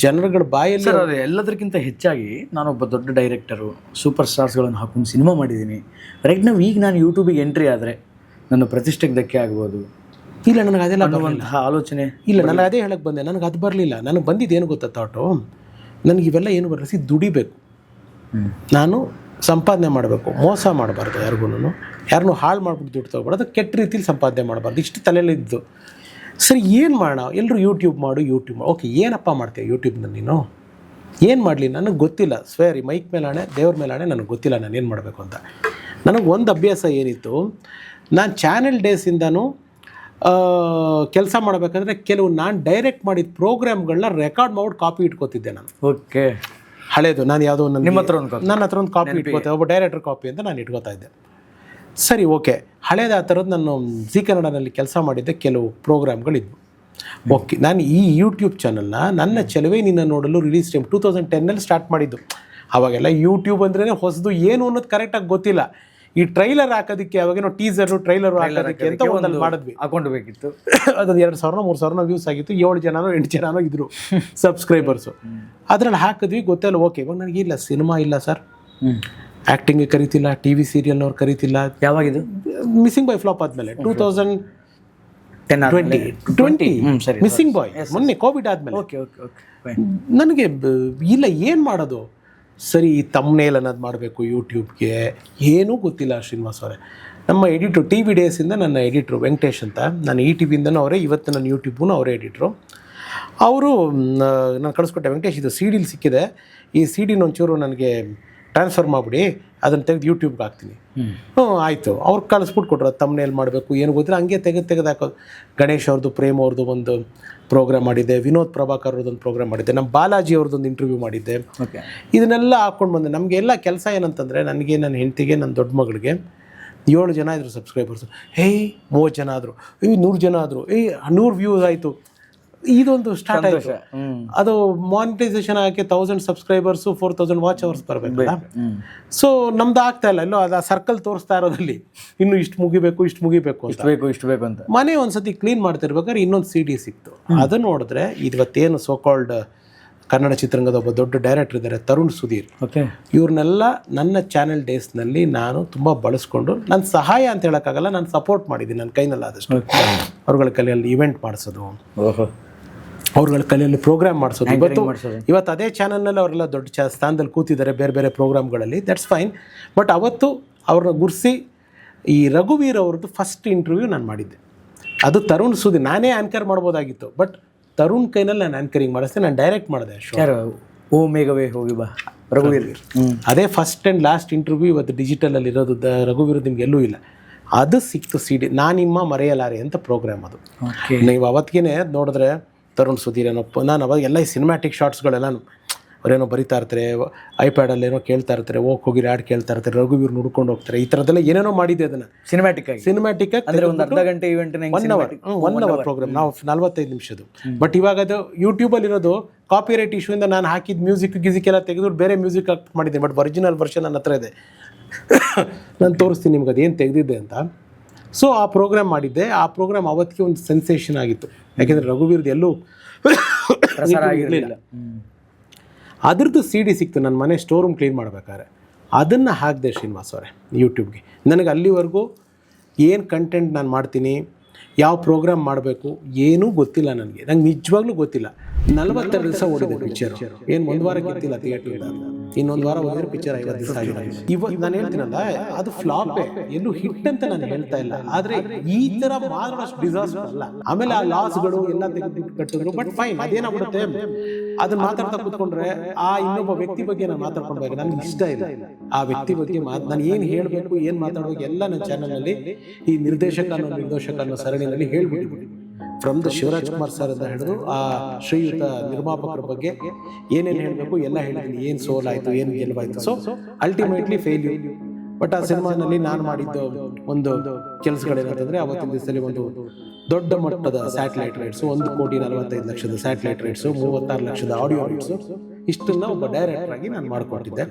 ಜನರುಗಳ ಬಾಯಲ್ಲಿ ಸರ್, ಅದು ಎಲ್ಲದಕ್ಕಿಂತ ಹೆಚ್ಚಾಗಿ ನಾನೊಬ್ಬ ದೊಡ್ಡ ಡೈರೆಕ್ಟರು, ಸೂಪರ್ ಸ್ಟಾರ್ಸ್ಗಳನ್ನು ಹಾಕೊಂಡು ಸಿನಿಮಾ ಮಾಡಿದ್ದೀನಿ. ರೈಟ್ ನಾವು ಈಗ ನಾನು ಯೂಟ್ಯೂಬಿಗೆ ಎಂಟ್ರಿ ಆದರೆ ನನ್ನ ಪ್ರತಿಷ್ಠೆಗೆ ಧಕ್ಕೆ ಆಗ್ಬೋದು, ಇಲ್ಲ ನನಗೆ ಅದೆಲ್ಲ ಬರಲಿಲ್ಲ. ಅನ್ನುವಂತಹ ಆಲೋಚನೆ ಇಲ್ಲ ನನಗೆ ಅದೇ ಹೇಳಕ್ಕೆ ಬಂದೆ, ನನಗೆ ಅದು ಬರಲಿಲ್ಲ. ನನಗೆ ಬಂದಿದ್ದು ಏನು ಗೊತ್ತಾ ಥಾಟು, ನನಗೆ ಇವೆಲ್ಲ ಏನು ಬರಲಿಸಿ ದುಡಿಬೇಕು, ನಾನು ಸಂಪಾದನೆ ಮಾಡಬೇಕು, ಮೋಸ ಮಾಡಬಾರ್ದು ಯಾರನ್ನೂ ಹಾಳು ಮಾಡ್ಬಿಟ್ಟು ದುಡ್ಡು ತೊಗೊಬಾರ್ದು, ಕೆಟ್ಟ ರೀತಿಲಿ ಸಂಪಾದನೆ ಮಾಡಬಾರ್ದು, ಇಷ್ಟು ತಲೆಯಲ್ಲಿದ್ದು. ಸರಿ ಏನು ಮಾಡೋಣ, ಎಲ್ಲರೂ ಯೂಟ್ಯೂಬ್ ಮಾಡು. ಓಕೆ, ಏನಪ್ಪ ಮಾಡ್ತೀಯ ಯೂಟ್ಯೂಬ್ನಲ್ಲಿ ನೀನು, ಏನು ಮಾಡಲಿ ನನಗೆ ಗೊತ್ತಿಲ್ಲ. ಸ್ವೇರಿ ಮೈಕ್ ಮೇಲಾಣೆ, ದೇವ್ರ ಮೇಲಾಣೆ, ನನಗೆ ಗೊತ್ತಿಲ್ಲ ನಾನು ಏನು ಮಾಡಬೇಕು ಅಂತ. ನನಗೆ ಒಂದು ಅಭ್ಯಾಸ ಏನಿತ್ತು, ನಾನು ಚಾನೆಲ್ ಡೇಸಿಂದನೂ ಕೆಲಸ ಮಾಡಬೇಕಂದ್ರೆ ಕೆಲವು ನಾನು ಡೈರೆಕ್ಟ್ ಮಾಡಿದ ಪ್ರೋಗ್ರಾಮ್ಗಳನ್ನ ರೆಕಾರ್ಡ್ ಮಾಡ್ಬಿಟ್ಟು ಕಾಪಿ ಇಟ್ಕೋತಿದ್ದೆ ನಾನು. ಓಕೆ, ಹಳೇದು ನಾನು ಯಾವುದೋ ನಿಮ್ಮ ಹತ್ರ ಒಂದು ನನ್ನ ಹತ್ರ ಒಂದು ಕಾಪಿ ಇಟ್ಕೋತೆ, ಒಬ್ಬ ಡೈರೆಕ್ಟರ್ ಕಾಪಿ ಅಂತ ನಾನು ಇಟ್ಕೋತಾ ಇದ್ದೆ. ಸರಿ, ಓಕೆ, ಹಳೇದು ಆ ಥರದ್ದು ನಾನು ಜಿ ಕನ್ನಡನಲ್ಲಿ ಕೆಲಸ ಮಾಡಿದ್ದೆ, ಕೆಲವು ಪ್ರೋಗ್ರಾಮ್ಗಳಿದ್ವು. ಓಕೆ, ನಾನು ಈ ಯೂಟ್ಯೂಬ್ ಚಾನಲ್ನ ನನ್ನ ಚೆಲುವೆ ನಿನ್ನ ನೋಡಲು ರಿಲೀಸ್ ಟೈಮ್ 2010ನಲ್ಲಿ ಸ್ಟಾರ್ಟ್ ಮಾಡಿದ್ದು. ಅವಾಗೆಲ್ಲ ಯೂಟ್ಯೂಬ್ ಅಂದ್ರೇ ಹೊಸದು ಏನು ಅನ್ನೋದು ಕರೆಕ್ಟಾಗಿ ಗೊತ್ತಿಲ್ಲ. ಈ ಟ್ರೈಲರ್ ಹಾಕೋದಕ್ಕೆ ಅವಾಗೇನೋ ಟೀಸರು ಟ್ರೈಲರು ಹಾಕೋದಕ್ಕೆ ಅಂತ ಒಂದಲ್ಲಿ ಮಾಡಿದ್ವಿ. ಅಕೌಂಟ್ ಬೇಕಿತ್ತು, ಅದೊಂದು 2,000-3,000 ವ್ಯೂಸ್ ಆಗಿತ್ತು, 7 ಜನನೋ 8 ಜನನೋ ಇದ್ರು ಸಬ್ಸ್ಕ್ರೈಬರ್ಸು. ಅದರಲ್ಲಿ ಹಾಕಿದ್ವಿ, ಗೊತ್ತಿಲ್ಲ. ಓಕೆ, ಇವಾಗ ನನಗೆ ಇಲ್ಲ ಸಿನಿಮಾ ಇಲ್ಲ ಸರ್, ಆ್ಯಕ್ಟಿಂಗ್ಗೆ ಕರಿತಿಲ್ಲ, ಟಿ ವಿ ಸೀರಿಯಲ್ನವ್ರು ಕರಿತಿಲ್ಲ. ಯಾವಾಗಿದು? ಮಿಸ್ಸಿಂಗ್ ಬಾಯ್ ಫ್ಲಾಪ್ ಆದಮೇಲೆ 2020 ಮಿಸ್ಸಿಂಗ್ ಬಾಯ್ ಮೊನ್ನೆ ಕೋವಿಡ್ ಆದಮೇಲೆ. ಓಕೆ ಓಕೆ ಓಕೆ, ನನಗೆ ಇಲ್ಲ ಏನು ಮಾಡೋದು. ಸರಿ, ಈ ತಮ್ನೇಲ್ ಅನ್ನೋದು ಮಾಡಬೇಕು ಯೂಟ್ಯೂಬ್ಗೆ, ಏನೂ ಗೊತ್ತಿಲ್ಲ ಶ್ರೀನಿವಾಸ್ ಅವರೇ. ನಮ್ಮ ಎಡಿಟ್ರು ಟಿ ವಿ ಡೇಸಿಂದ ನನ್ನ ಎಡಿಟ್ರು ವೆಂಕಟೇಶ್ ಅಂತ, ನಾನು ಈ ಟಿ ವಿಯಿಂದನೂ ಅವರೇ, ಇವತ್ತು ನನ್ನ ಯೂಟ್ಯೂಬ್ಗೂ ಅವರೇ ಎಡಿಟ್ರು. ಅವರು ನಾನು ಕಳಿಸ್ಕೊಟ್ಟೆ, ವೆಂಕಟೇಶ್ ಇದು ಸಿ ಡಿಲಿ ಸಿಕ್ಕಿದೆ, ಈ ಸಿ ಡಿನ ಒಂಚೂರು ನನಗೆ ಟ್ರಾನ್ಸ್ಫರ್ ಮಾಡಿಬಿಡಿ, ಅದನ್ನು ತೆಗೆದು ಯೂಟ್ಯೂಬ್ಗೆ ಹಾಕ್ತೀನಿ. ಆಯಿತು, ಅವ್ರು ಕಳಿಸ್ಬಿಟ್ಟು ಕೊಟ್ಟರು. ತಮ್ನೇಲ್ ಮಾಡಬೇಕು ಏನು ಗೊತ್ತಿಲ್ಲ, ಹಂಗೆ ತೆಗೆದು ಹಾಕೋದು. ಗಣೇಶ್ ಅವ್ರದ್ದು, ಪ್ರೇಮ್ ಅವ್ರದ್ದು ಒಂದು ಪ್ರೋಗ್ರಾಮ್ ಮಾಡಿದ್ದೆ, ವಿನೋದ್ ಪ್ರಭಾಕರ್ ಅವ್ರದ್ದೊಂದು ಪ್ರೋಗ್ರಾಮ್ ಮಾಡಿದ್ದೆ, ನಮ್ಮ ಬಾಲಾಜಿ ಅವ್ರದ್ದೊಂದು ಇಂಟರ್ವ್ಯೂ ಮಾಡಿದ್ದೆ. ಓಕೆ, ಇದನ್ನೆಲ್ಲ ಹಾಕ್ಕೊಂಡು ಬಂದೆ. ನಮಗೆಲ್ಲ ಕೆಲಸ ಏನಂತಂದರೆ, ನನಗೆ, ನನ್ನ ಹೆಂಡತಿಗೆ, ನನ್ನ ದೊಡ್ಡ ಮಗಳಿಗೆ 7 ಜನ ಇದ್ರು ಸಬ್ಸ್ಕ್ರೈಬರ್ಸು. 30 ಜನ ಆದರು, 100 ಜನ ಆದರು, 100 ವ್ಯೂಸ್ ಆಯಿತು. ಇದೊಂದು ಸ್ಟಾರ್ಟ್ ಆಯಿತು. ಅದು ಮಾನಿಟೈಸೇಷನ್ ಆಗಿ 1000 ಸಬ್ಸ್ಕ್ರೈಬರ್ಸು 4000 ವಾಚ್ ಅವರ್ಸ್ ಬರಬೇಕಲ್ಲ. ಸೊ ನಮ್ದು ಆಗ್ತಾ ಇಲ್ಲ, ಎಲ್ಲೋ ಅದು ಆ ಸರ್ಕಲ್ ತೋರಿಸ್ತಾ ಇರೋದಲ್ಲಿ ಇನ್ನು ಇಷ್ಟು ಮುಗಿಬೇಕು ಇಷ್ಟು ಬೇಕು ಅಂತ. ಮನೆ ಒಂದ್ಸತಿ ಕ್ಲೀನ್ ಮಾಡ್ತಿರ್ಬೇಕಾದ್ರೆ ಇನ್ನೊಂದು CD ಸಿಕ್ತು. ಅದು ನೋಡಿದ್ರೆ ಇವತ್ತೇನು ಸೋಕಾಲ್ಡ್ ಕನ್ನಡ ಚಿತ್ರರಂಗದ ಒಬ್ಬ ದೊಡ್ಡ ಡೈರೆಕ್ಟರ್ ಇದ್ದಾರೆ, ತರುಣ್ ಸುಧೀರ್. ಓಕೆ, ಇವ್ರನ್ನೆಲ್ಲ ನನ್ನ ಚಾನೆಲ್ ಡೇಸ್ನಲ್ಲಿ ನಾನು ತುಂಬ ಬಳಸ್ಕೊಂಡು, ನನ್ನ ಸಹಾಯ ಅಂತ ಹೇಳೋಕ್ಕಾಗಲ್ಲ, ನಾನು ಸಪೋರ್ಟ್ ಮಾಡಿದ್ದೀನಿ ನನ್ನ ಕೈನಲ್ಲಿ ಆದಷ್ಟು. ಅವ್ರಗಳ ಕಲೆಯಲ್ಲಿ ಇವೆಂಟ್ ಮಾಡಿಸೋದು, ಅವ್ರಗಳ ಕಲೆಯಲ್ಲಿ ಪ್ರೋಗ್ರಾಮ್ ಮಾಡಿಸೋದು. ಇವತ್ತು ಅದೇ ಚಾನಲ್ನಲ್ಲಿ ಅವರೆಲ್ಲ ದೊಡ್ಡ ಸ್ಥಾನದಲ್ಲಿ ಕೂತಿದ್ದಾರೆ ಬೇರೆ ಬೇರೆ ಪ್ರೋಗ್ರಾಮ್ಗಳಲ್ಲಿ, ದಟ್ಸ್ ಫೈನ್. ಬಟ್ ಅವತ್ತು ಅವ್ರನ್ನ ಗುರ್ಸಿ ಈ ರಘುವೀರ್ ಅವ್ರದ್ದು ಫಸ್ಟ್ ಇಂಟರ್ವ್ಯೂ ನಾನು ಮಾಡಿದ್ದೆ. ಅದು ತರುಣ್ ಸುಧೀರ್, ನಾನೇ ಆ್ಯಂಕರ್ ಮಾಡ್ಬೋದಾಗಿತ್ತು, ಬಟ್ ತರುಣ್ ಕೈನಲ್ಲಿ ನಾನು ಆ್ಯಂಕರಿಂಗ್ ಮಾಡಿಸ್ದೆ, ನಾನು ಡೈರೆಕ್ಟ್ ಮಾಡಿದೆ ಶೋ. ಓ ಮೇಘವೇ ಹೋಗಿ ಬಾ ರಘುವೀರ್. ಅದೇ ಫಸ್ಟ್ ಆ್ಯಂಡ್ ಲಾಸ್ಟ್ ಇಂಟರ್ವ್ಯೂ ಇವತ್ತು ಡಿಜಿಟಲಲ್ಲಿ ಇರೋದು. ರಘುವೀರ್ ನಿಮ್ಗೆ ಎಲ್ಲೂ ಇಲ್ಲ. ಅದು ಸಿಕ್ತು CD, ನಾನಿಮ್ಮ ಮರೆಯಲಾರೆ ಅಂತ ಪ್ರೋಗ್ರಾಮ್. ಅದು ನೀವು ಅವತ್ತಿಗೆ ನೋಡಿದ್ರೆ ತರುಣ್ ಸುಧೀರ್ ಏನೋ, ನಾನು ಅವಾಗ ಎಲ್ಲ ಈ ಸಿನಿಮ್ಯಾಟಿಕ್ ಶಾರ್ಟ್ಸ್ಗಳೆಲ್ಲ ಅವರೇನೋ ಬರಿತಾ ಇರ್ತಾರೆ, ಐಪ್ಯಾಡಲ್ಲಿ ಏನೋ ಕೇಳ್ತಾ ಇರ್ತಾರೆ, ಹೋಗಿ ಹಾಡು ಕೇಳ್ತಾ ಇರ್ತಾರೆ, ರಘುವೀರ್ ನುಡ್ಕೊಂಡು ಹೋಗ್ತಾರೆ, ಈ ಥರದ್ದೆಲ್ಲ ಏನೇನೋ ಮಾಡಿದ್ದೆ. ಅದನ್ನು ಸಿನಿಮ್ಯಾಟಿಕ್ ಅಂದರೆ ಒಂದು ಅರ್ಧ ಗಂಟೆ ಇವೆಂಟ್, 1 ಅವರ್ ಪ್ರೋಗ್ರಾಮ್, ನಾವು 45 ನಿಮಿಷದ್ದು. ಬಟ್ ಇವಾಗ ಅದು ಯೂಟ್ಯೂಬಲ್ಲಿರೋದು ಕಾಪಿರೈಟ್ ಇಶ್ಯೂಯಿಂದ ನಾನು ಹಾಕಿದ ಮ್ಯೂಸಿಕ್ ಎಲ್ಲ ತೆಗೆದು ಬೇರೆ ಮ್ಯೂಸಿಕ್ ಹಾಕಿ ಮಾಡಿದ್ದೀನಿ. ಬಟ್ ಒರಿಜಿನಲ್ ವರ್ಷನ್ ನನ್ನ ಹತ್ರ ಇದೆ, ನಾನು ತೋರಿಸ್ತೀನಿ ನಿಮ್ಗೆ ಅದೇನು ತೆಗೆದಿದ್ದೆ ಅಂತ. ಸೊ ಆ ಪ್ರೋಗ್ರಾಮ್ ಮಾಡಿದ್ದೆ. ಆ ಪ್ರೋಗ್ರಾಮ್ ಅವತ್ತಿಗೆ ಒಂದು ಸೆನ್ಸೇಷನ್ ಆಗಿತ್ತು, ಯಾಕೆಂದರೆ ರಘುವೀರ್ದು ಎಲ್ಲೂ ಇರಲಿಲ್ಲ. ಅದ್ರದ್ದು CD ಸಿಕ್ತು ನನ್ನ ಮನೆ ಸ್ಟೋರ್ ರೂಮ್ ಕ್ಲೀನ್ ಮಾಡ್ಬೇಕಾದ್ರೆ. ಅದನ್ನು ಹಾಕಿದೆ ಶ್ರೀನಿವಾಸ್ ಅವರೇ ಯೂಟ್ಯೂಬ್ಗೆ. ನನಗೆ ಅಲ್ಲಿವರೆಗೂ ಏನು ಕಂಟೆಂಟ್ ನಾನು ಮಾಡ್ತೀನಿ, ಯಾವ ಪ್ರೋಗ್ರಾಮ್ ಮಾಡಬೇಕು ಏನೂ ಗೊತ್ತಿಲ್ಲ. ನನಗೆ ನಿಜವಾಗ್ಲೂ ಗೊತ್ತಿಲ್ಲ. 42 ದಿವಸ ಓಡಿದೆ ಪಿಕ್ಚರ್. ಏನು 1 ವಾರಕ್ಕೆ ಇತ್ತಿಲ್ಲ ಥಿಯೇಟರ್. ಇನ್ನೊಂದು ವಾರ ಹೋಗಿದ್ರೆ ಪಿಕ್ಚರ್ 50 ದಿವಸ ಆಗಿದೆ. ಇವತ್ತು ನಾನು ಹೇಳ್ತೀನಲ್ಲ, ಅದು ಫ್ಲಾಪೇ, ಎಲ್ಲೂ ಹಿಟ್ ಅಂತ ನಾನು ಹೇಳ್ತಾ ಇಲ್ಲ. ಆದರೆ ಈ ಥರ ಮಾಡೋಷ್ಟು ಡಿಸಾಸ್ಟರ್ ಅಲ್ಲ. ಆಮೇಲೆ ಆ ಲಾಸ್ಗಳು ಎಲ್ಲ ತೆಗೆದುಬಿಟ್ಟು ಕಟ್ಟಿದ್ರು. ಬಟ್ ಫೈನ್, ಅದೇನಾಗ್ಬಿಡುತ್ತೆ, ಅದನ್ನ ಮಾತಾಡ್ತಾ ಕೂತ್ಕೊಂಡ್ರೆ ಆ ಇನ್ನೊಬ್ಬ ವ್ಯಕ್ತಿ ಬಗ್ಗೆ ನಾನು ಮಾತಾಡ್ಕೊಳ್ಬೇಕು, ನನಗೆ ಇಷ್ಟ ಇಲ್ಲ. ಆ ವ್ಯಕ್ತಿ ಬಗ್ಗೆ ನಾನು ಏನು ಹೇಳಬೇಕು, ಏನು ಮಾತಾಡಬೇಕು ಎಲ್ಲ ನನ್ನ ಚಾನಲ್ನಲ್ಲಿ ಈ ನಿರ್ದೇಶಕ ಅನ್ನೋ ಸರಣಿನಲ್ಲಿ ಹೇಳ್ಬಿಟ್ಟಿದ್ದೀನಿ. From the Shivaraj Kumar sir ಅಂತ ಹೇಳಿದ್ರು ಆ ಶ್ರೀಯುತ ನಿರ್ಮಾಪಕರ ಬಗ್ಗೆ ಏನೇನು ಹೇಳಬೇಕು ಎಲ್ಲ ಹೇಳಿದ್ದೀನಿ. ಏನು ಸೋಲಾಯಿತು, ಏನು ಗೆಲುವಾಯಿತು. So ultimately failure. ಬಟ್ ಆ ಸಿನಿಮಾನಲ್ಲಿ ನಾನು ಮಾಡಿದ್ದು ಒಂದು ಕೆಲಸಗಳೇನಂತಂದರೆ, ಅವತ್ತಿನ ದಿವಸದಲ್ಲಿ ಒಂದು ದೊಡ್ಡ ಮಟ್ಟದ ಸ್ಯಾಟಲೈಟ್ ರೈಟ್ಸು, 1,45,00,000 ಸ್ಯಾಟಲೈಟ್ ರೈಟ್ಸು, 36 ಲಕ್ಷದ ಆಡಿಯೋ ರೈಟ್ಸು, ಇಷ್ಟನ್ನು ಒಬ್ಬ ಡೈರೆಕ್ಟರ್ ಆಗಿ ನಾನು ಮಾಡಿಕೊಟ್ಟಿದ್ದೆ.